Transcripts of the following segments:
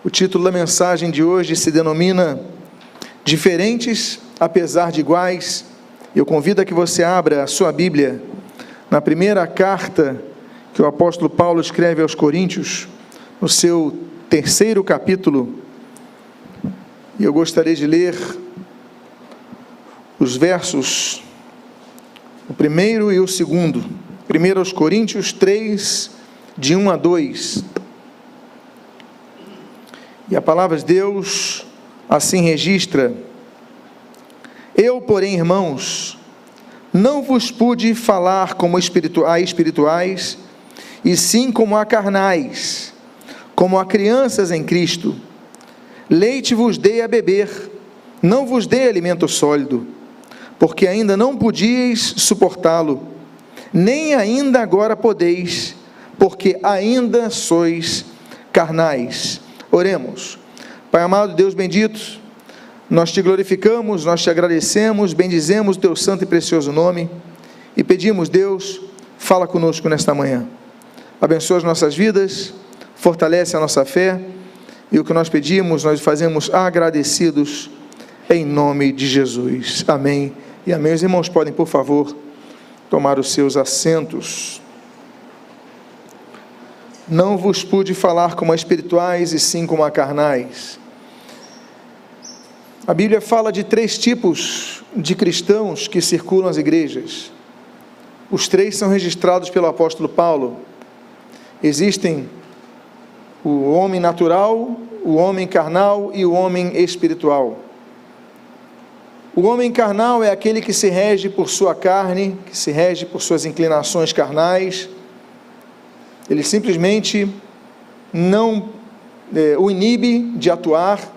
O título da mensagem de hoje se denomina Diferentes, apesar de iguais. Eu convido a que você abra a sua Bíblia na primeira carta que o apóstolo Paulo escreve aos Coríntios, no seu 3º capítulo, e eu gostaria de ler os versos, o primeiro e o segundo. 1 aos Coríntios 3, de 1 a 2. E a palavra de Deus assim registra: Eu, porém, irmãos, não vos pude falar como a espirituais, e sim como a carnais, como a crianças em Cristo. Leite vos dei a beber, não vos dei alimento sólido, porque ainda não podíeis suportá-lo, nem ainda agora podeis, porque ainda sois carnais. Oremos. Pai amado, Deus bendito, nós te glorificamos, nós te agradecemos, bendizemos o teu santo e precioso nome, e pedimos, Deus, fala conosco nesta manhã, abençoa as nossas vidas, fortalece a nossa fé, e o que nós pedimos, nós fazemos agradecidos, em nome de Jesus, amém e amém. Os irmãos podem, por favor, tomar os seus assentos. Não vos pude falar como a espirituais, e sim como a carnais. A Bíblia fala de 3 tipos de cristãos que circulam as igrejas. Os 3 são registrados pelo apóstolo Paulo. Existem o homem natural, o homem carnal e o homem espiritual. O homem carnal é aquele que se rege por sua carne, que se rege por suas inclinações carnais. Ele simplesmente não o inibe de atuar,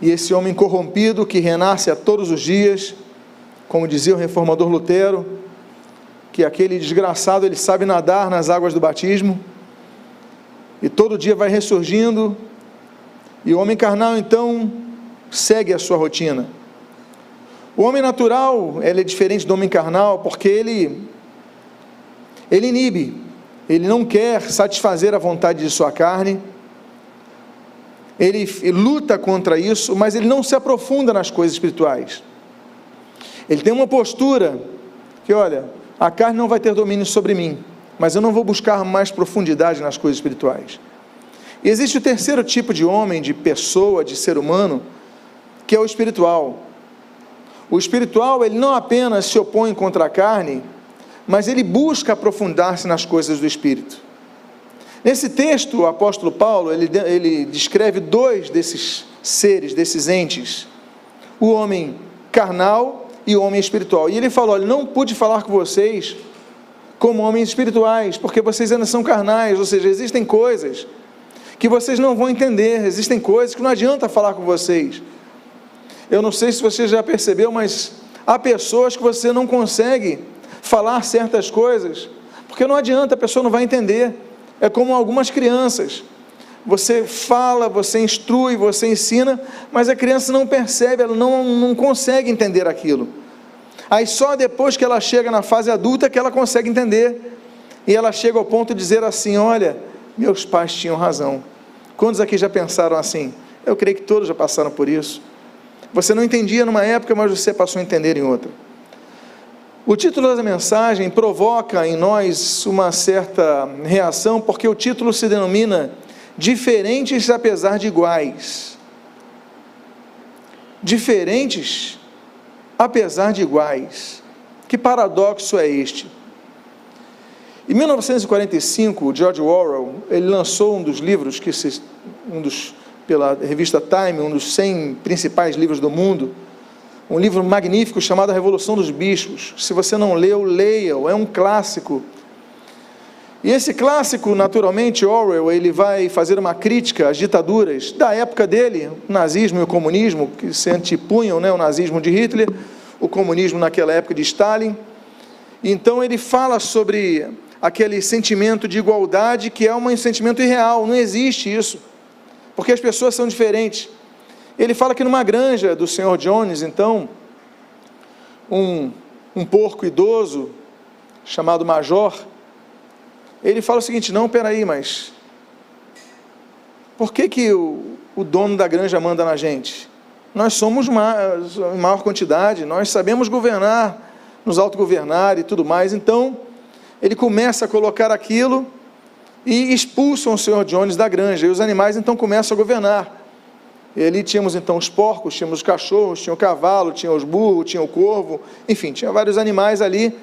e esse homem corrompido que renasce a todos os dias, como dizia o reformador Lutero, que aquele desgraçado, ele sabe nadar nas águas do batismo, e todo dia vai ressurgindo, e o homem carnal então segue a sua rotina. O homem natural, ele é diferente do homem carnal, porque ele inibe, ele não quer satisfazer a vontade de sua carne, ele luta contra isso, mas ele não se aprofunda nas coisas espirituais. Ele tem uma postura que, olha, a carne não vai ter domínio sobre mim, mas eu não vou buscar mais profundidade nas coisas espirituais. E existe o 3º tipo de homem, de pessoa, de ser humano, que é o espiritual. O espiritual, ele não apenas se opõe contra a carne, mas ele busca aprofundar-se nas coisas do Espírito. Nesse texto, o apóstolo Paulo, ele descreve 2 desses seres, desses entes, o homem carnal e o homem espiritual. E ele falou: olha, não pude falar com vocês como homens espirituais, porque vocês ainda são carnais, ou seja, existem coisas que vocês não vão entender, existem coisas que não adianta falar com vocês. Eu não sei se você já percebeu, mas há pessoas que você não consegue falar certas coisas, porque não adianta, a pessoa não vai entender. É como algumas crianças, você fala, você instrui, você ensina, mas a criança não percebe, ela não consegue entender aquilo. Aí só depois que ela chega na fase adulta que ela consegue entender, e ela chega ao ponto de dizer assim: olha, meus pais tinham razão. Quantos aqui já pensaram assim? Eu creio que todos já passaram por isso. Você não entendia numa época, mas você passou a entender em outra. O título da mensagem provoca em nós uma certa reação, porque o título se denomina Diferentes, apesar de iguais. Diferentes, apesar de iguais. Que paradoxo é este? Em 1945, George Orwell, ele lançou um dos livros, pela revista Time, um dos 100 principais livros do mundo, um livro magnífico chamado A Revolução dos Bichos. Se você não leu, leia-o, é um clássico. E esse clássico, naturalmente, Orwell, ele vai fazer uma crítica às ditaduras da época dele, o nazismo e o comunismo, que se antepunham, o nazismo de Hitler, o comunismo naquela época de Stalin. Então ele fala sobre aquele sentimento de igualdade que é um sentimento irreal, não existe isso, porque as pessoas são diferentes. Ele fala que numa granja do Sr. Jones, então, um porco idoso, chamado Major, ele fala o seguinte: não, peraí, mas Por que o dono da granja manda na gente? Nós somos em maior quantidade, nós sabemos governar, nos autogovernar e tudo mais. Então, ele começa a colocar aquilo e expulsam o senhor Jones da granja, e os animais então começam a governar. E ali tínhamos então os porcos, tínhamos os cachorros, tinha o cavalo, tinha os burros, tinha o corvo, enfim, tinha vários animais ali,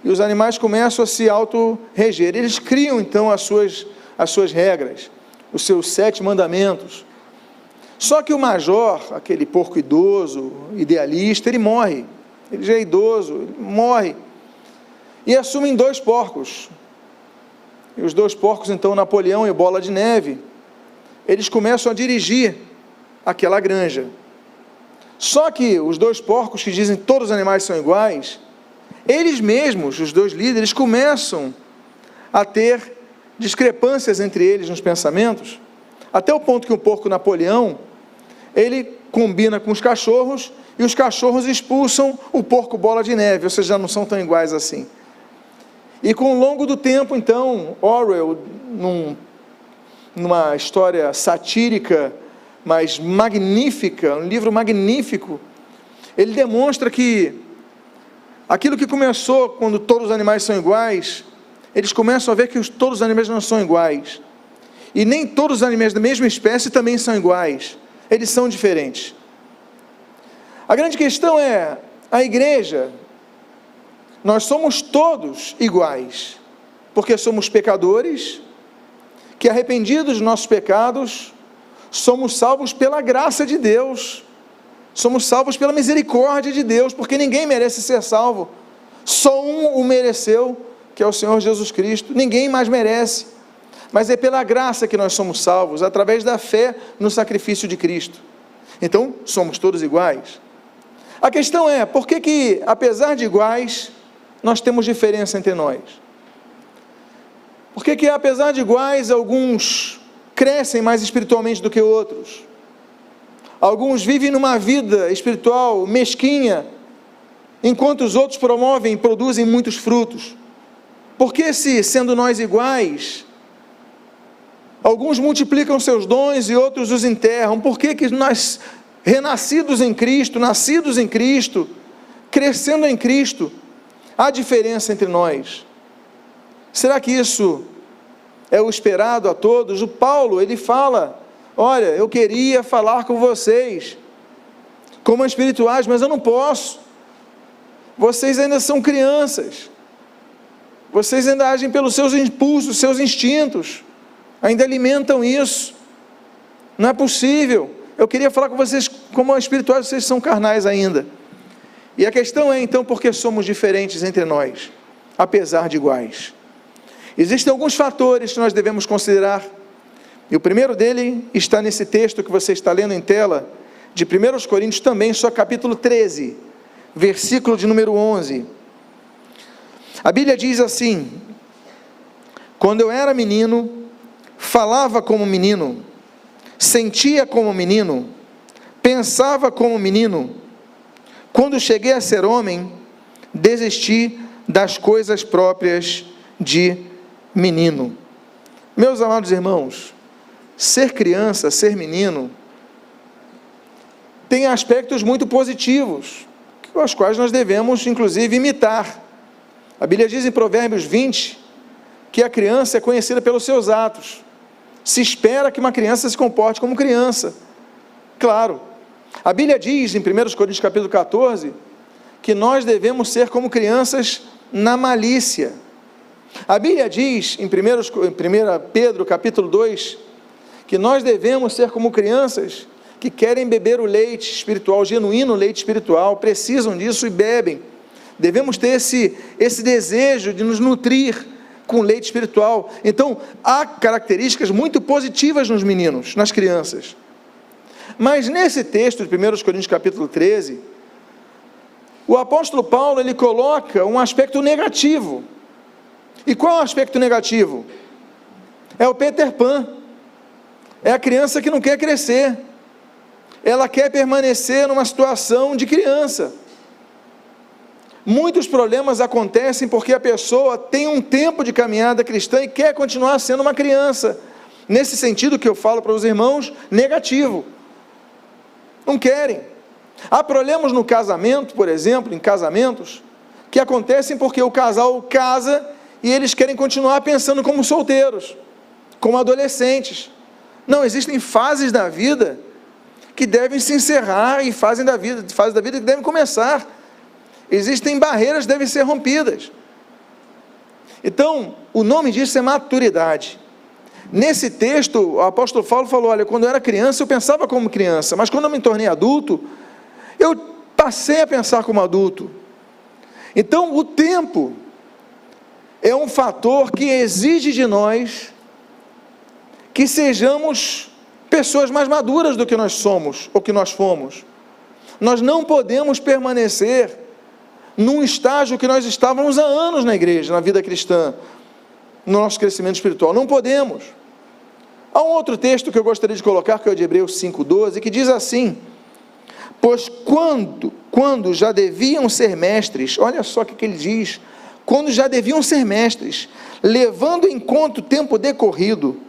e os animais começam a se auto-reger. Eles criam então as suas regras, os seus 7 mandamentos. Só que o major, aquele porco idoso, idealista, ele morre. Ele já é idoso, ele morre. E assumem 2 porcos. E os 2 porcos, então, Napoleão e Bola de Neve, eles começam a dirigir aquela granja. Só que os 2 porcos, que dizem que todos os animais são iguais, eles mesmos, os 2 líderes, começam a ter discrepâncias entre eles nos pensamentos, até o ponto que o porco Napoleão, ele combina com os cachorros, e os cachorros expulsam o porco Bola de Neve, ou seja, já não são tão iguais assim. E com o longo do tempo, então, Orwell, numa história satírica, mas magnífica, um livro magnífico, ele demonstra que aquilo que começou quando todos os animais são iguais, eles começam a ver que todos os animais não são iguais, e nem todos os animais da mesma espécie também são iguais, eles são diferentes. A grande questão é, a igreja, nós somos todos iguais, porque somos pecadores, que arrependidos dos nossos pecados, somos salvos pela graça de Deus, somos salvos pela misericórdia de Deus, porque ninguém merece ser salvo, só um o mereceu, que é o Senhor Jesus Cristo, ninguém mais merece, mas é pela graça que nós somos salvos, através da fé no sacrifício de Cristo. Então, somos todos iguais. A questão é, por que apesar de iguais, nós temos diferença entre nós? Por que apesar de iguais, alguns crescem mais espiritualmente do que outros? Alguns vivem numa vida espiritual mesquinha, enquanto os outros promovem e produzem muitos frutos. Por que sendo nós iguais, alguns multiplicam seus dons e outros os enterram? Por que nós, renascidos em Cristo, nascidos em Cristo, crescendo em Cristo, há diferença entre nós? Será que isso é o esperado a todos? O Paulo, ele fala, olha, eu queria falar com vocês como espirituais, mas eu não posso, vocês ainda são crianças, vocês ainda agem pelos seus impulsos, seus instintos, ainda alimentam isso, não é possível. Eu queria falar com vocês como espirituais, vocês são carnais ainda. E a questão é então, por que somos diferentes entre nós, apesar de iguais? Existem alguns fatores que nós devemos considerar, e o primeiro dele está nesse texto que você está lendo em tela, de 1 Coríntios também, só capítulo 13, versículo de número 11. A Bíblia diz assim: quando eu era menino, falava como menino, sentia como menino, pensava como menino. Quando cheguei a ser homem, desisti das coisas próprias de menino. Meus amados irmãos, ser criança, ser menino, tem aspectos muito positivos, os quais nós devemos, inclusive, imitar. A Bíblia diz em Provérbios 20, que a criança é conhecida pelos seus atos. Se espera que uma criança se comporte como criança. Claro, a Bíblia diz em 1 Coríntios capítulo 14, que nós devemos ser como crianças na malícia. A Bíblia diz em 1 Pedro capítulo 2, que nós devemos ser como crianças que querem beber o leite espiritual, o genuíno leite espiritual, precisam disso e bebem. Devemos ter esse desejo de nos nutrir com leite espiritual. Então, há características muito positivas nos meninos, nas crianças. Mas nesse texto de 1 Coríntios capítulo 13, o apóstolo Paulo, ele coloca um aspecto negativo. E qual é o aspecto negativo? É o Peter Pan. É a criança que não quer crescer. Ela quer permanecer numa situação de criança. Muitos problemas acontecem porque a pessoa tem um tempo de caminhada cristã e quer continuar sendo uma criança. nesse sentido que eu falo para os irmãos, negativo. Não querem. Há problemas no casamento, por exemplo, em casamentos, que acontecem porque o casal casa e eles querem continuar pensando como solteiros, como adolescentes. Não, existem fases da vida que devem se encerrar e fases da vida que devem começar. Existem barreiras que devem ser rompidas. Então, o nome disso é maturidade. Nesse texto, o apóstolo Paulo falou, olha, quando eu era criança eu pensava como criança, mas quando eu me tornei adulto, eu passei a pensar como adulto. Então, o tempo é um fator que exige de nós que sejamos pessoas mais maduras do que nós somos, ou que nós fomos. Nós não podemos permanecer num estágio que nós estávamos há anos na igreja, na vida cristã, no nosso crescimento espiritual. Não podemos. Há um outro texto que eu gostaria de colocar, que é o de Hebreus 5,12, que diz assim, pois quando já deviam ser mestres, olha só o que ele diz, quando já deviam ser mestres, levando em conta o tempo decorrido,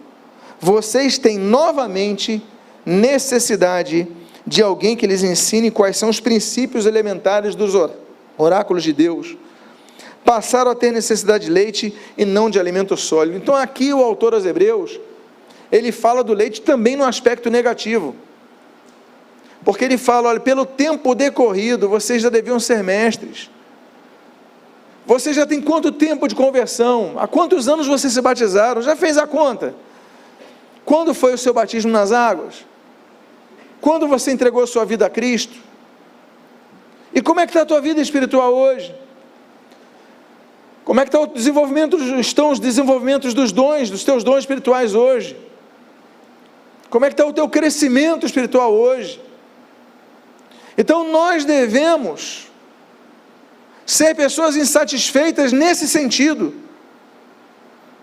vocês têm novamente necessidade de alguém que lhes ensine quais são os princípios elementares dos oráculos de Deus. Passaram a ter necessidade de leite e não de alimento sólido. Então aqui o autor aos Hebreus, ele fala do leite também no aspecto negativo. Porque ele fala, olha, pelo tempo decorrido, vocês já deviam ser mestres. Você já tem quanto tempo de conversão? Há quantos anos vocês se batizaram? Já fez a conta? Quando foi o seu batismo nas águas? Quando você entregou a sua vida a Cristo? E como é que está a tua vida espiritual hoje? Como é que estão os desenvolvimentos dos dons, dos teus dons espirituais hoje? Como é que está o teu crescimento espiritual hoje? Então nós devemos ser pessoas insatisfeitas nesse sentido,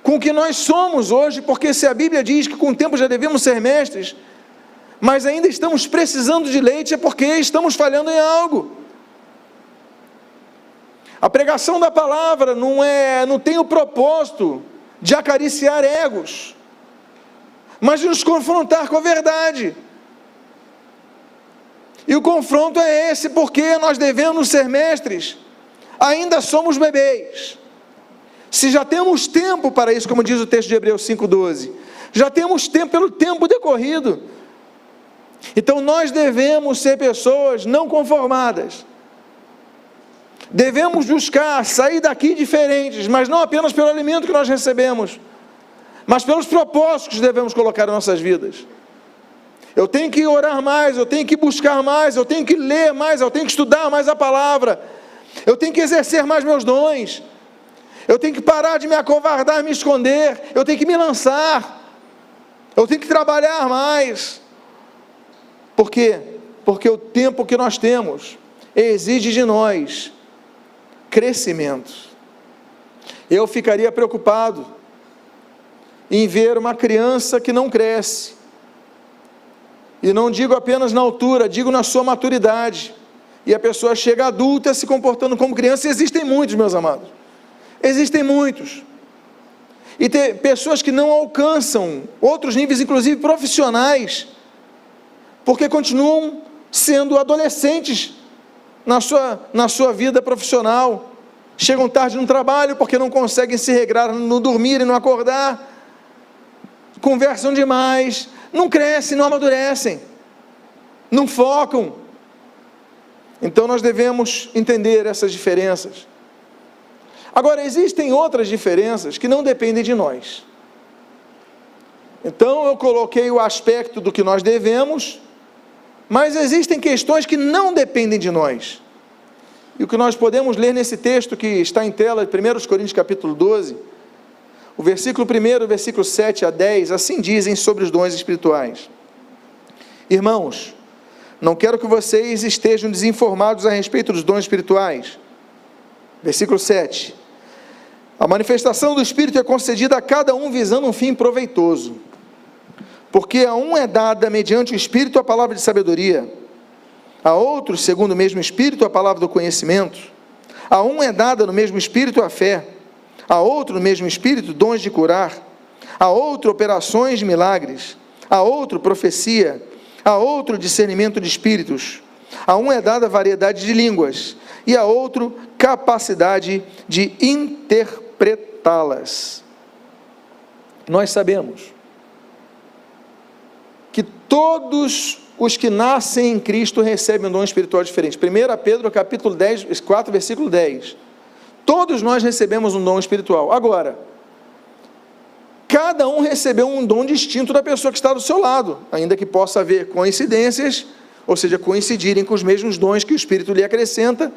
com o que nós somos hoje, porque se a Bíblia diz que com o tempo já devemos ser mestres, mas ainda estamos precisando de leite, é porque estamos falhando em algo. A pregação da palavra não tem o propósito de acariciar egos, mas de nos confrontar com a verdade. E o confronto é esse, porque nós devemos ser mestres, ainda somos bebês. Se já temos tempo para isso, como diz o texto de Hebreus 5,12, já temos tempo pelo tempo decorrido. Então nós devemos ser pessoas não conformadas. Devemos buscar sair daqui diferentes, mas não apenas pelo alimento que nós recebemos, mas pelos propósitos que devemos colocar em nossas vidas. Eu tenho que orar mais, eu tenho que buscar mais, eu tenho que ler mais, eu tenho que estudar mais a palavra, eu tenho que exercer mais meus dons, eu tenho que parar de me acovardar, me esconder, eu tenho que me lançar, eu tenho que trabalhar mais. Por quê? Porque o tempo que nós temos exige de nós crescimento. Eu ficaria preocupado em ver uma criança que não cresce, e não digo apenas na altura, digo na sua maturidade, e a pessoa chega adulta se comportando como criança. E existem muitos, meus amados, existem muitos, e tem pessoas que não alcançam outros níveis, inclusive profissionais, porque continuam sendo adolescentes na sua vida profissional, chegam tarde no trabalho porque não conseguem se regrar no dormir e no acordar, conversam demais, não crescem, não amadurecem, não focam. Então nós devemos entender essas diferenças. Agora, existem outras diferenças que não dependem de nós. Então eu coloquei o aspecto do que nós devemos, mas existem questões que não dependem de nós. E o que nós podemos ler nesse texto que está em tela, 1 Coríntios capítulo 12, o versículo 1, o versículo 7 a 10, assim dizem sobre os dons espirituais. Irmãos, não quero que vocês estejam desinformados a respeito dos dons espirituais. Versículo 7. A manifestação do Espírito é concedida a cada um visando um fim proveitoso. Porque a um é dada mediante o Espírito a palavra de sabedoria, a outro, segundo o mesmo Espírito, a palavra do conhecimento, a um é dada no mesmo Espírito a fé, a outro no mesmo Espírito dons de curar, a outro operações de milagres, a outro profecia, a outro discernimento de espíritos, a um é dada variedade de línguas, e a outro capacidade de interpretá-las. Nós sabemos que todos os que nascem em Cristo recebem um dom espiritual diferente. 1 Pedro capítulo 4, versículo 10. Todos nós recebemos um dom espiritual. Agora, cada um recebeu um dom distinto da pessoa que está do seu lado, ainda que possa haver coincidências, ou seja, coincidirem com os mesmos dons que o Espírito lhe acrescenta,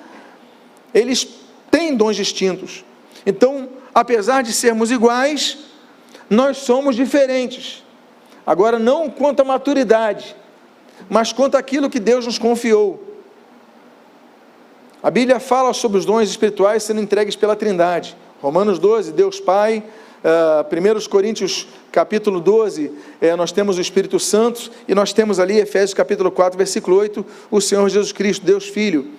eles têm dons distintos. Então, apesar de sermos iguais, nós somos diferentes. Agora, não quanto à maturidade, mas quanto àquilo que Deus nos confiou. A Bíblia fala sobre os dons espirituais sendo entregues pela Trindade. Romanos 12, Deus Pai. 1 Coríntios capítulo 12, nós temos o Espírito Santo, e nós temos ali, Efésios capítulo 4, versículo 8, o Senhor Jesus Cristo, Deus Filho.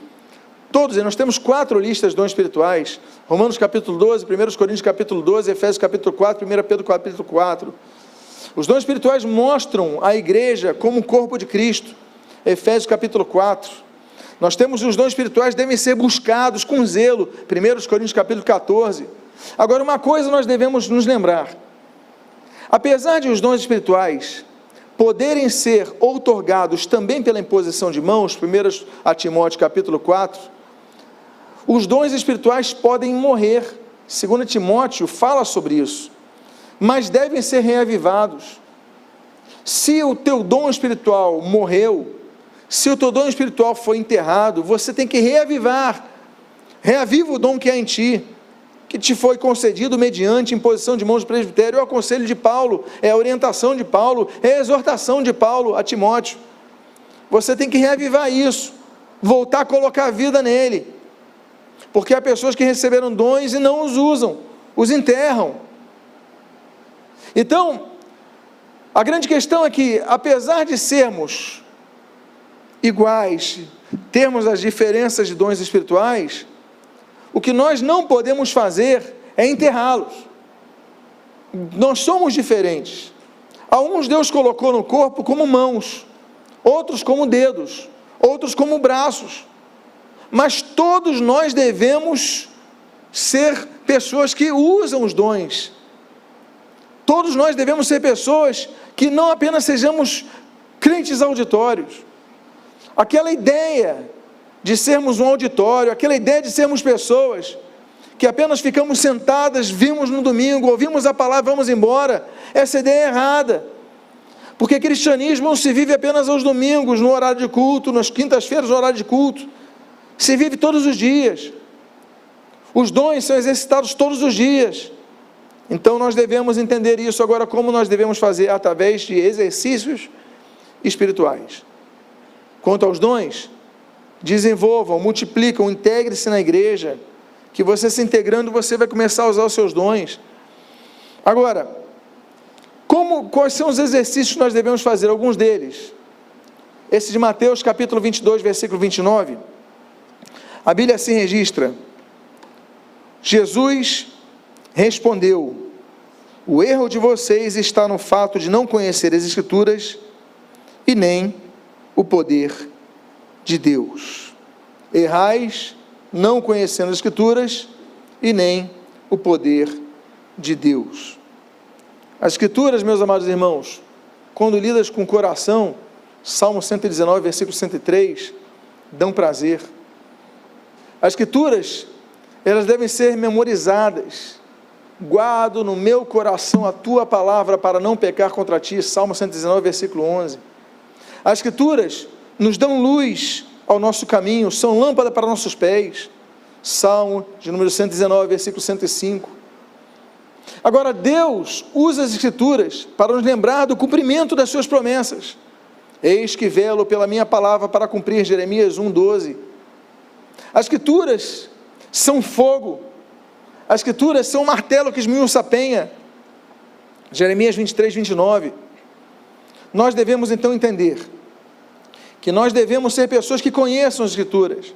Todos, nós temos 4 listas de dons espirituais. Romanos capítulo 12, 1 Coríntios capítulo 12, Efésios capítulo 4, 1 Pedro capítulo 4. Os dons espirituais mostram a igreja como o corpo de Cristo. Efésios capítulo 4. Nós temos os dons espirituais, devem ser buscados com zelo. 1 Coríntios capítulo 14. Agora, uma coisa nós devemos nos lembrar: apesar de os dons espirituais poderem ser outorgados também pela imposição de mãos, 1 Timóteo capítulo 4, os dons espirituais podem morrer. 2 Timóteo fala sobre isso, mas devem ser reavivados. Se o teu dom espiritual morreu, se o teu dom espiritual foi enterrado, você tem que reavivar. Reaviva o dom que há em ti, que te foi concedido mediante imposição de mãos do presbitério. É o conselho de Paulo, é a orientação de Paulo, é a exortação de Paulo a Timóteo. Você tem que reavivar isso, voltar a colocar a vida nele, porque há pessoas que receberam dons e não os usam, os enterram. Então, a grande questão é que, apesar de sermos iguais, termos as diferenças de dons espirituais, o que nós não podemos fazer é enterrá-los. Nós somos diferentes. A uns Deus colocou no corpo como mãos, outros como dedos, outros como braços, mas todos nós devemos ser pessoas que usam os dons. Todos nós devemos ser pessoas que não apenas sejamos crentes auditórios. Aquela ideia de sermos um auditório, aquela ideia de sermos pessoas que apenas ficamos sentadas, vimos no domingo, ouvimos a palavra, vamos embora, essa ideia é errada, porque cristianismo não se vive apenas aos domingos, no horário de culto, nas quintas-feiras, no horário de culto, se vive todos os dias. Os dons são exercitados todos os dias. Então nós devemos entender isso. Agora, como nós devemos fazer? Através de exercícios espirituais. Quanto aos dons, desenvolvam, multiplicam, integre-se na igreja, que você se integrando, você vai começar a usar os seus dons. Agora, quais são os exercícios que nós devemos fazer? Alguns deles, esse de Mateus capítulo 22, versículo 29, a Bíblia assim registra: Jesus respondeu: o erro de vocês está no fato de não conhecer as Escrituras e nem o poder de Deus. Errais não conhecendo as Escrituras e nem o poder de Deus. As Escrituras, meus amados irmãos, quando lidas com o coração, Salmo 119, versículo 103, dão prazer. As Escrituras, elas devem ser memorizadas. Guardo no meu coração a tua palavra para não pecar contra ti, Salmo 119, versículo 11. As Escrituras nos dão luz ao nosso caminho, são lâmpada para nossos pés, Salmo de número 119, versículo 105. Agora, Deus usa as Escrituras para nos lembrar do cumprimento das suas promessas. Eis que velo pela minha palavra para cumprir, Jeremias 1:12. As Escrituras são fogo, as Escrituras são um martelo que esmiuça a penha, Jeremias 23, 29. Nós devemos então entender que nós devemos ser pessoas que conheçam as Escrituras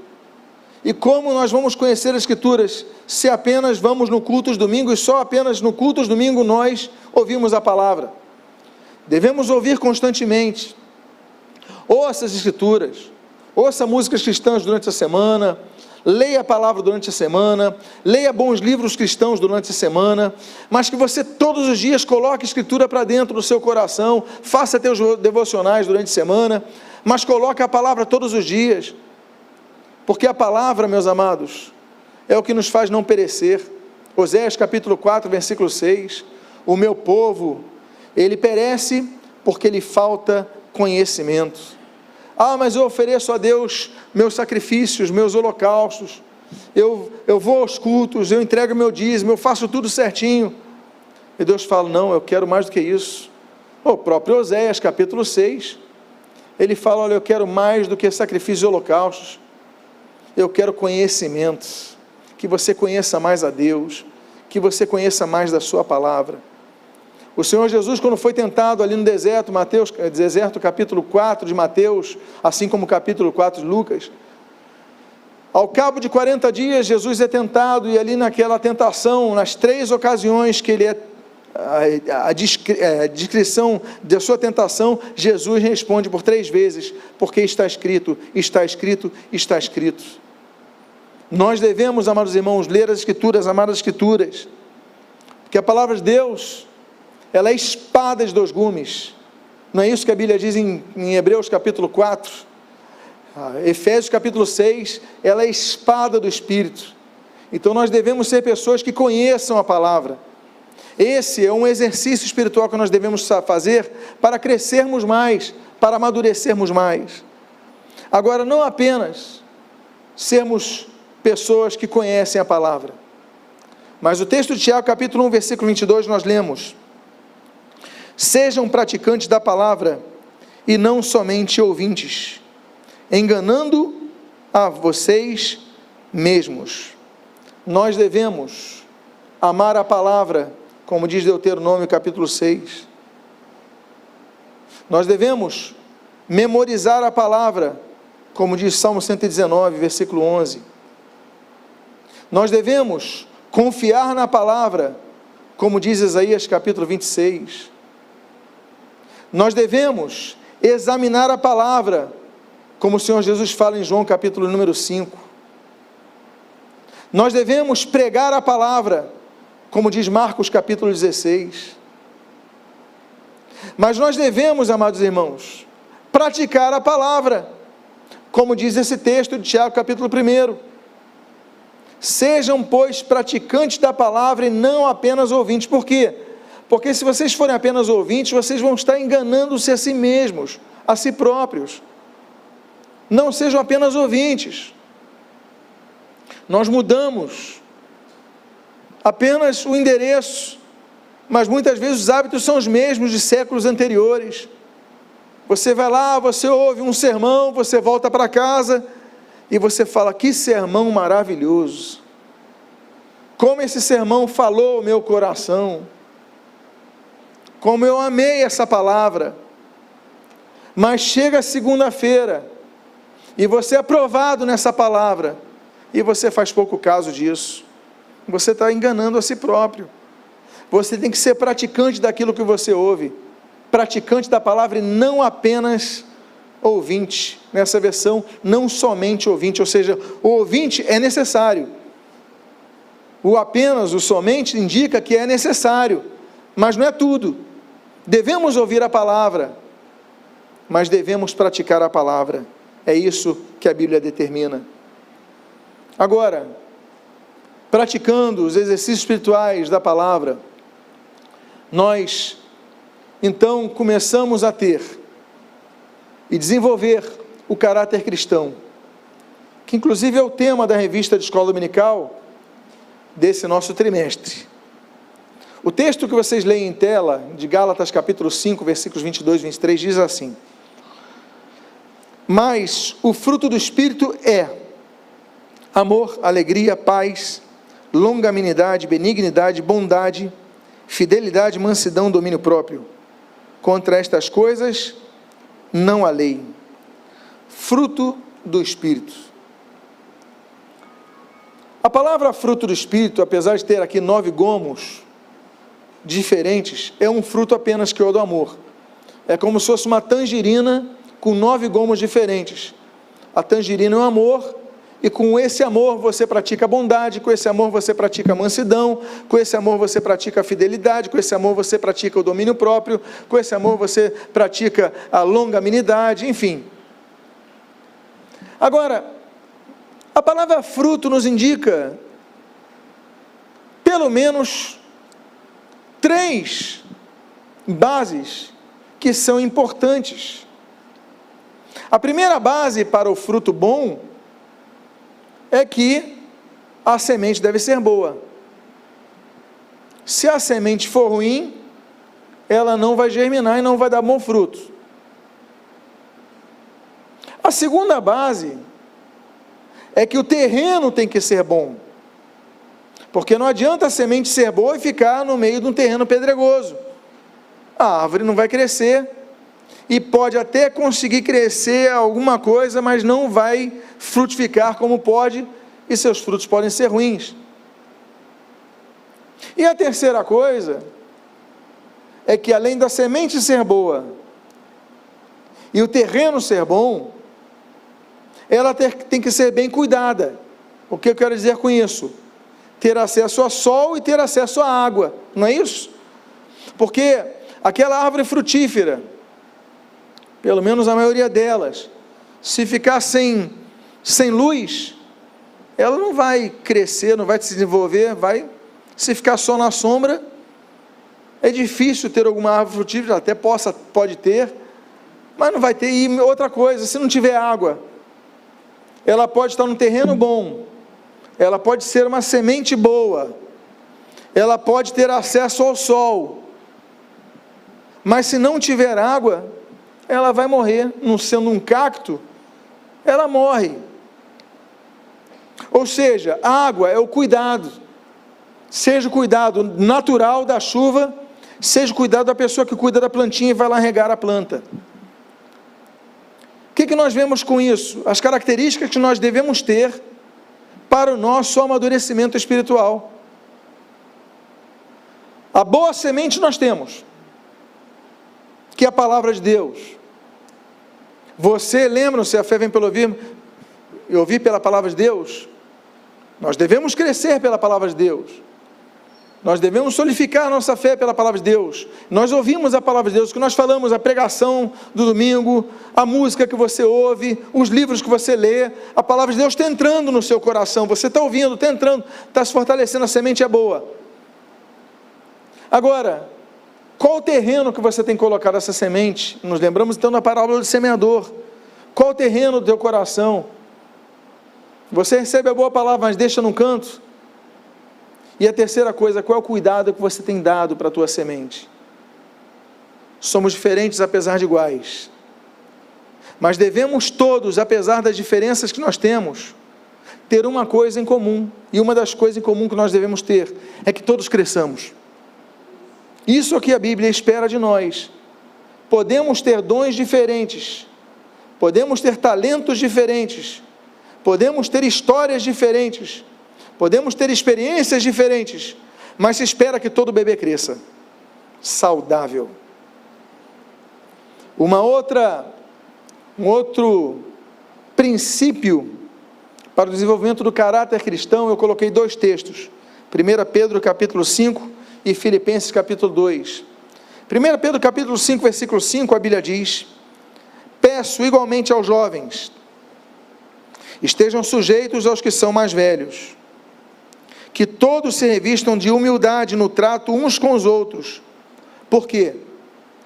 E como nós vamos conhecer as Escrituras se apenas vamos no culto dos domingos e só apenas no culto dos domingos nós ouvimos a palavra? Devemos ouvir constantemente. Ouça as Escrituras, ouça músicas cristãs durante a semana, leia a palavra durante a semana, leia bons livros cristãos durante a semana, mas que você todos os dias coloque a Escritura para dentro do seu coração, faça teus devocionais durante a semana, mas coloque a palavra todos os dias, porque a palavra, meus amados, é o que nos faz não perecer. Oséias capítulo 4, versículo 6, o meu povo, ele perece porque lhe falta conhecimento. Ah, mas eu ofereço a Deus meus sacrifícios, meus holocaustos, eu vou aos cultos, eu entrego meu dízimo, eu faço tudo certinho. E Deus fala, não, eu quero mais do que isso. O próprio Oséias, capítulo 6, ele fala, olha, eu quero mais do que sacrifícios e holocaustos, eu quero conhecimento, que você conheça mais a Deus, que você conheça mais da sua palavra. O Senhor Jesus, quando foi tentado ali no deserto, deserto capítulo 4 de Mateus, assim como o capítulo 4 de Lucas, ao cabo de 40 dias, Jesus é tentado, e ali naquela tentação, nas 3 ocasiões que ele a descrição da sua tentação, Jesus responde por 3 vezes, porque está escrito, está escrito, está escrito. Nós devemos, amados irmãos, ler as Escrituras, amar as Escrituras, porque a palavra de Deus, ela é espada de 2 gumes, não é isso que a Bíblia diz em Hebreus capítulo 4, Efésios capítulo 6, ela é espada do Espírito. Então nós devemos ser pessoas que conheçam a palavra. Esse é um exercício espiritual que nós devemos fazer para crescermos mais, para amadurecermos mais. Agora, não apenas sermos pessoas que conhecem a palavra, mas o texto de Tiago capítulo 1, versículo 22, nós lemos: sejam praticantes da palavra e não somente ouvintes, enganando a vocês mesmos. Nós devemos amar a palavra, como diz Deuteronômio capítulo 6. Nós devemos memorizar a palavra, como diz Salmo 119, versículo 11. Nós devemos confiar na palavra, como diz Isaías capítulo 26. Nós devemos examinar a palavra, como o Senhor Jesus fala em João capítulo número 5. Nós devemos pregar a palavra, como diz Marcos capítulo 16. Mas nós devemos, amados irmãos, praticar a palavra, como diz esse texto de Tiago capítulo 1. Sejam, pois, praticantes da palavra e não apenas ouvintes. Por quê? Porque se vocês forem apenas ouvintes, vocês vão estar enganando-se a si mesmos, a si próprios. Não sejam apenas ouvintes. Nós mudamos apenas o endereço, mas muitas vezes os hábitos são os mesmos de séculos anteriores. Você vai lá, você ouve um sermão, você volta para casa e você fala, que sermão maravilhoso, como esse sermão falou ao meu coração, como eu amei essa palavra. Mas chega segunda-feira e você é provado nessa palavra e você faz pouco caso disso. Você está enganando a si próprio. Você tem que ser praticante daquilo que você ouve, praticante da palavra e não apenas ouvinte. Nessa versão, não somente ouvinte, ou seja, o ouvinte é necessário. O apenas, o somente indica que é necessário, mas não é tudo. Devemos ouvir a palavra, mas devemos praticar a palavra. É isso que a Bíblia determina. Agora, praticando os exercícios espirituais da palavra, nós então começamos a ter e desenvolver o caráter cristão, que inclusive é o tema da revista de escola dominical desse nosso trimestre. O texto que vocês leem em tela, de Gálatas capítulo 5, versículos 22 e 23, diz assim: mas o fruto do Espírito é amor, alegria, paz, longanimidade, benignidade, bondade, fidelidade, mansidão, domínio próprio. Contra estas coisas não há lei. Fruto do Espírito. A palavra fruto do Espírito, apesar de ter aqui 9 gomos diferentes, é um fruto apenas que é o do amor. É como se fosse uma tangerina com 9 gomos diferentes. A tangerina é o amor, e com esse amor você pratica a bondade, com esse amor você pratica a mansidão, com esse amor você pratica a fidelidade, com esse amor você pratica o domínio próprio, com esse amor você pratica a longanimidade, enfim. Agora, a palavra fruto nos indica pelo menos 3 bases que são importantes. A primeira base para o fruto bom é que a semente deve ser boa. Se a semente for ruim, ela não vai germinar e não vai dar bom fruto. A segunda base é que o terreno tem que ser bom, porque não adianta a semente ser boa e ficar no meio de um terreno pedregoso. A árvore não vai crescer, e pode até conseguir crescer alguma coisa, mas não vai frutificar como pode, e seus frutos podem ser ruins. E a terceira coisa é que, além da semente ser boa e o terreno ser bom, ela tem que ser bem cuidada. O que eu quero dizer com isso? Ter acesso a sol e ter acesso à água, não é isso? Porque aquela árvore frutífera, pelo menos a maioria delas, se ficar sem luz, ela não vai crescer, não vai se desenvolver, se ficar só na sombra, é difícil ter alguma árvore frutífera, até pode ter, mas não vai ter. E outra coisa, se não tiver água, ela pode estar num terreno bom, ela pode ser uma semente boa, ela pode ter acesso ao sol, mas se não tiver água, ela vai morrer. Não sendo um cacto, ela morre. Ou seja, a água é o cuidado, seja o cuidado natural da chuva, seja o cuidado da pessoa que cuida da plantinha e vai lá regar a planta. O que nós vemos com isso? As características que nós devemos ter para o nosso amadurecimento espiritual. A boa semente nós temos, que é a palavra de Deus. Você lembra-se, a fé vem pelo ouvir, e ouvir pela palavra de Deus? Nós devemos crescer pela palavra de Deus. Nós devemos solidificar a nossa fé pela palavra de Deus. Nós ouvimos a palavra de Deus, o que nós falamos, a pregação do domingo, a música que você ouve, os livros que você lê, a palavra de Deus está entrando no seu coração, você está ouvindo, está entrando, está se fortalecendo, a semente é boa. Agora, qual o terreno que você tem colocado essa semente? Nos lembramos então da parábola do semeador. Qual o terreno do teu coração? Você recebe a boa palavra, mas deixa num canto? E a terceira coisa, qual é o cuidado que você tem dado para a tua semente? Somos diferentes apesar de iguais, mas devemos todos, apesar das diferenças que nós temos, ter uma coisa em comum, e uma das coisas em comum que nós devemos ter, é que todos cresçamos. Isso é o que a Bíblia espera de nós. Podemos ter dons diferentes, podemos ter talentos diferentes, podemos ter histórias diferentes, podemos ter experiências diferentes, mas se espera que todo bebê cresça saudável. Um outro princípio para o desenvolvimento do caráter cristão, eu coloquei 2 textos, 1 Pedro capítulo 5 e Filipenses capítulo 2. 1 Pedro capítulo 5, versículo 5, a Bíblia diz: peço igualmente aos jovens, estejam sujeitos aos que são mais velhos, que todos se revistam de humildade no trato uns com os outros, porque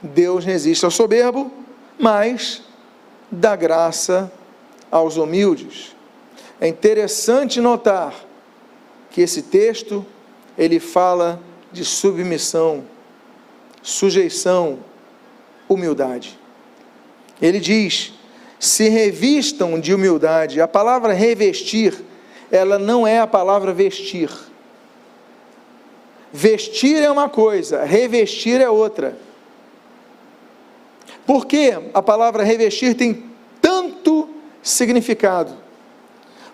Deus resiste ao soberbo, mas dá graça aos humildes. É interessante notar que esse texto, ele fala de submissão, sujeição, humildade. Ele diz, se revistam de humildade. A palavra revestir, ela não é a palavra vestir. Vestir é uma coisa, revestir é outra. Por que a palavra revestir tem tanto significado?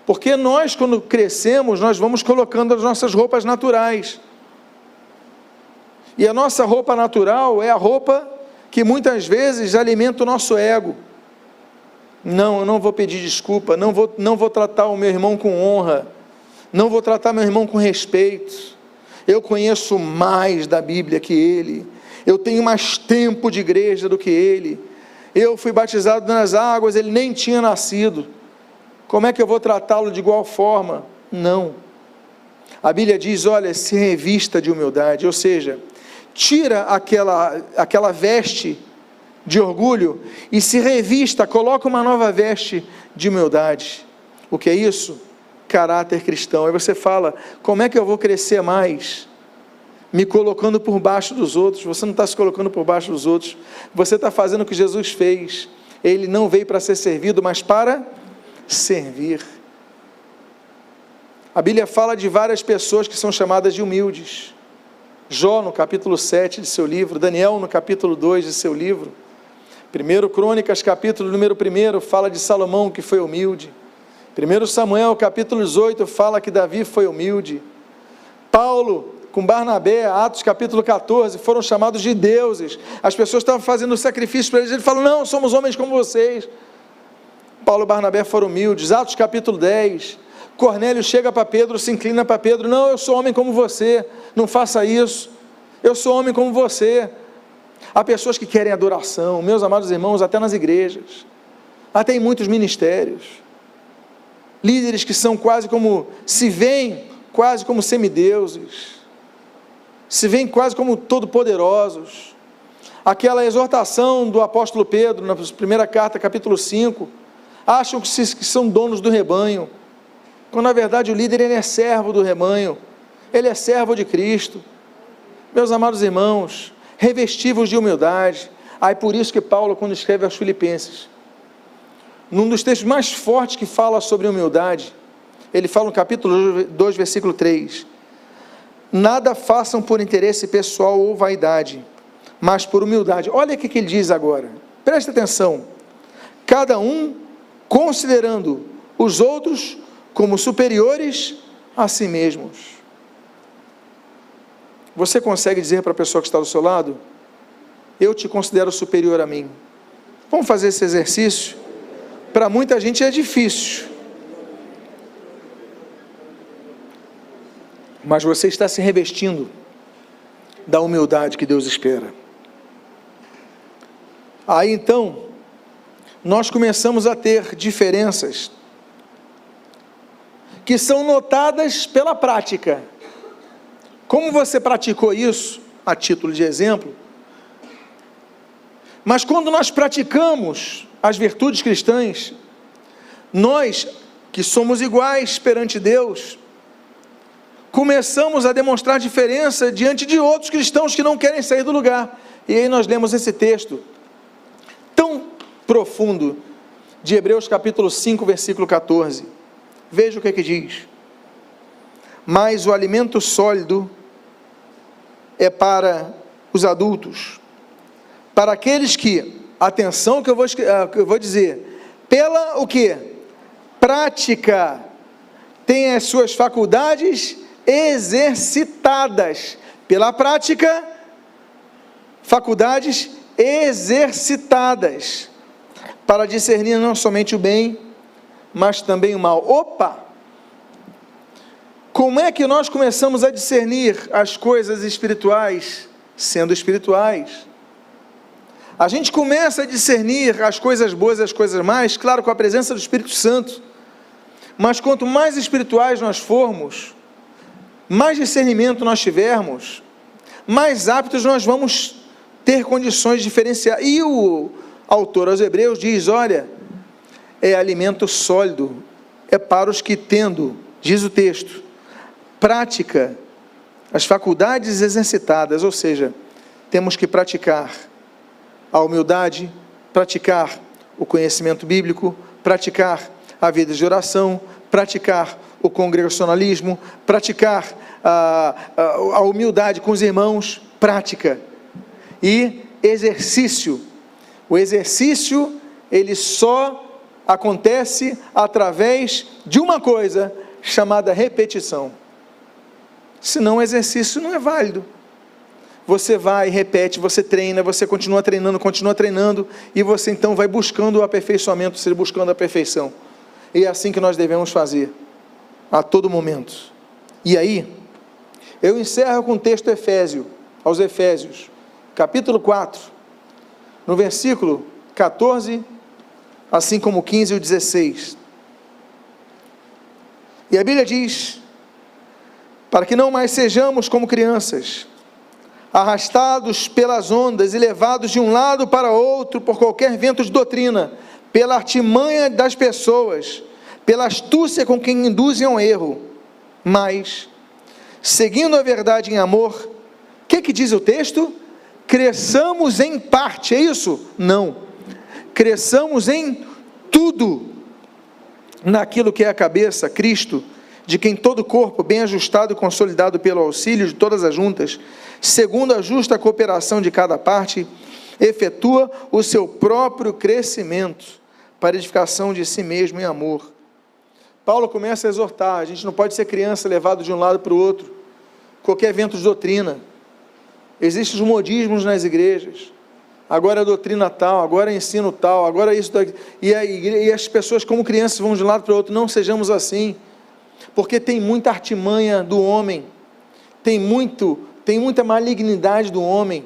Porque nós, quando crescemos, nós vamos colocando as nossas roupas naturais. E a nossa roupa natural é a roupa que muitas vezes alimenta o nosso ego. Não, eu não vou pedir desculpa, não vou tratar o meu irmão com honra, não vou tratar meu irmão com respeito. Eu conheço mais da Bíblia que ele, eu tenho mais tempo de igreja do que ele, eu fui batizado nas águas, ele nem tinha nascido. Como é que eu vou tratá-lo de igual forma? Não. A Bíblia diz, olha, se revista de humildade, ou seja, tira aquela veste de orgulho e se revista, coloca uma nova veste de humildade. O que é isso? Caráter cristão. Aí você fala, como é que eu vou crescer mais? Me colocando por baixo dos outros. Você não está se colocando por baixo dos outros, você está fazendo o que Jesus fez. Ele não veio para ser servido, mas para servir. A Bíblia fala de várias pessoas que são chamadas de humildes. Jó no capítulo 7 de seu livro, Daniel no capítulo 2 de seu livro, 1 Crônicas capítulo número 1 fala de Salomão que foi humilde, 1 Samuel capítulo 18 fala que Davi foi humilde, Paulo com Barnabé, Atos capítulo 14, foram chamados de deuses, as pessoas estavam fazendo sacrifício para eles, ele falou, não, somos homens como vocês. Paulo e Barnabé foram humildes. Atos capítulo 10, Cornélio chega para Pedro, se inclina para Pedro, não, eu sou homem como você, não faça isso, eu sou homem como você. Há pessoas que querem adoração, meus amados irmãos, até nas igrejas, até em muitos ministérios, líderes que são quase como, se veem quase como semideuses, se veem quase como todo-poderosos. Aquela exortação do apóstolo Pedro, na primeira carta, capítulo 5, acham que são donos do rebanho, quando na verdade o líder ele é servo do rebanho, ele é servo de Cristo. Meus amados irmãos, revestivos de humildade. Aí por isso que Paulo, quando escreve aos Filipenses, num dos textos mais fortes que fala sobre humildade, ele fala no capítulo 2, versículo 3, nada façam por interesse pessoal ou vaidade, mas por humildade. Olha o que ele diz agora, presta atenção, cada um considerando os outros como superiores a si mesmos. Você consegue dizer para a pessoa que está do seu lado, eu te considero superior a mim? Vamos fazer esse exercício? Para muita gente é difícil, mas você está se revestindo da humildade que Deus espera. Aí então, nós começamos a ter diferenças que são notadas pela prática. Como você praticou isso, a título de exemplo, mas quando nós praticamos as virtudes cristãs, nós que somos iguais perante Deus, começamos a demonstrar diferença diante de outros cristãos que não querem sair do lugar. E aí nós lemos esse texto tão profundo de Hebreus capítulo 5, versículo 14. Veja o que diz. Mas o alimento sólido é para os adultos, para aqueles que, atenção que eu vou dizer, pela o que? Prática, tem as suas faculdades exercitadas, pela prática, faculdades exercitadas, para discernir não somente o bem, mas também o mal. Opa! Como é que nós começamos a discernir as coisas espirituais? Sendo espirituais. A gente começa a discernir as coisas boas e as coisas más, claro, com a presença do Espírito Santo. Mas quanto mais espirituais nós formos, mais discernimento nós tivermos, mais aptos nós vamos ter condições de diferenciar. E o autor aos Hebreus diz, olha, é alimento sólido, é para os que tendo, diz o texto, prática, as faculdades exercitadas, ou seja, temos que praticar a humildade, praticar o conhecimento bíblico, praticar a vida de oração, praticar o congregacionalismo, praticar a humildade com os irmãos, prática e exercício. O exercício, ele só acontece através de uma coisa chamada repetição. Senão o exercício não é válido. Você vai, repete, você treina, você continua treinando, e você então vai buscando o aperfeiçoamento, seja, buscando a perfeição. E é assim que nós devemos fazer, a todo momento. E aí, eu encerro com o texto aos Efésios, capítulo 4, no versículo 14, assim como o 15 e o 16. E a Bíblia diz: para que não mais sejamos como crianças, arrastados pelas ondas e levados de um lado para outro por qualquer vento de doutrina, pela artimanha das pessoas, pela astúcia com quem induzem ao erro, mas, seguindo a verdade em amor, o que diz o texto? Cresçamos em parte, é isso? Não, cresçamos em tudo, naquilo que é a cabeça, Cristo, de quem todo o corpo, bem ajustado e consolidado pelo auxílio de todas as juntas, segundo a justa cooperação de cada parte, efetua o seu próprio crescimento, para edificação de si mesmo em amor. Paulo começa a exortar: a gente não pode ser criança levado de um lado para o outro, qualquer vento de doutrina. Existem os modismos nas igrejas, agora é doutrina tal, agora é ensino tal, agora é isso, e as pessoas como crianças vão de um lado para o outro. Não sejamos assim, porque tem muita artimanha do homem, tem muita malignidade do homem.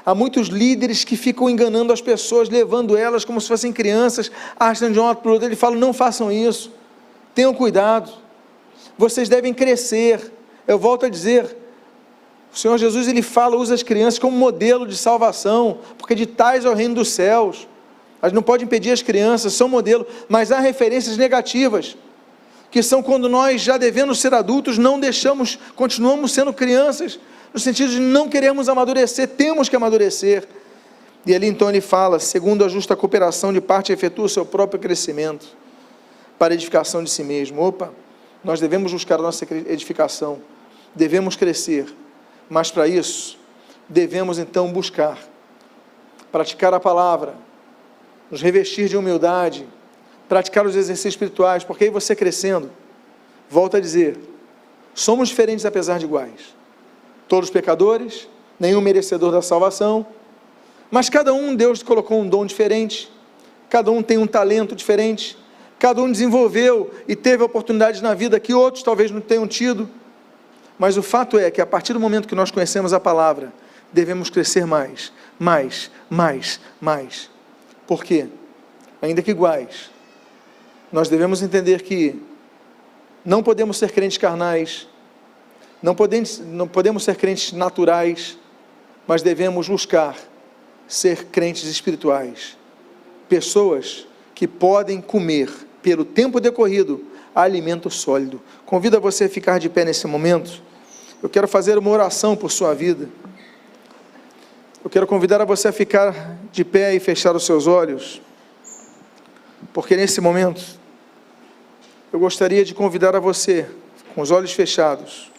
Há muitos líderes que ficam enganando as pessoas, levando elas como se fossem crianças, arrastando de um lado para o outro. Ele fala: não façam isso, tenham cuidado, vocês devem crescer. Eu volto a dizer, o Senhor Jesus, ele usa as crianças como modelo de salvação, porque de tais é o reino dos céus. A gente não pode impedir as crianças, são modelo, mas há referências negativas, que são quando nós, já devendo ser adultos, não deixamos, continuamos sendo crianças, no sentido de não queremos amadurecer, temos que amadurecer. E ali então ele fala: segundo a justa cooperação de parte, efetua o seu próprio crescimento, para edificação de si mesmo. Opa, nós devemos buscar a nossa edificação, devemos crescer, mas para isso, devemos então buscar, praticar a palavra, nos revestir de humildade, praticar os exercícios espirituais, porque aí você crescendo, volto a dizer, somos diferentes apesar de iguais, todos pecadores, nenhum merecedor da salvação, mas cada um, Deus colocou um dom diferente, cada um tem um talento diferente, cada um desenvolveu e teve oportunidades na vida que outros talvez não tenham tido, mas o fato é que a partir do momento que nós conhecemos a palavra, devemos crescer mais, por quê? Ainda que iguais, nós devemos entender que não podemos ser crentes carnais, não podemos ser crentes naturais, mas devemos buscar ser crentes espirituais, pessoas que podem comer, pelo tempo decorrido, alimento sólido. Convido a você a ficar de pé nesse momento. Eu quero fazer uma oração por sua vida. Eu quero convidar a você a ficar de pé e fechar os seus olhos, porque nesse momento, eu gostaria de convidar a você, com os olhos fechados,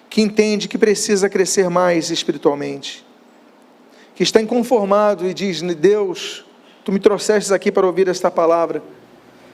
que entende que precisa crescer mais espiritualmente, que está inconformado e diz: Deus, Tu me trouxestes aqui para ouvir esta palavra,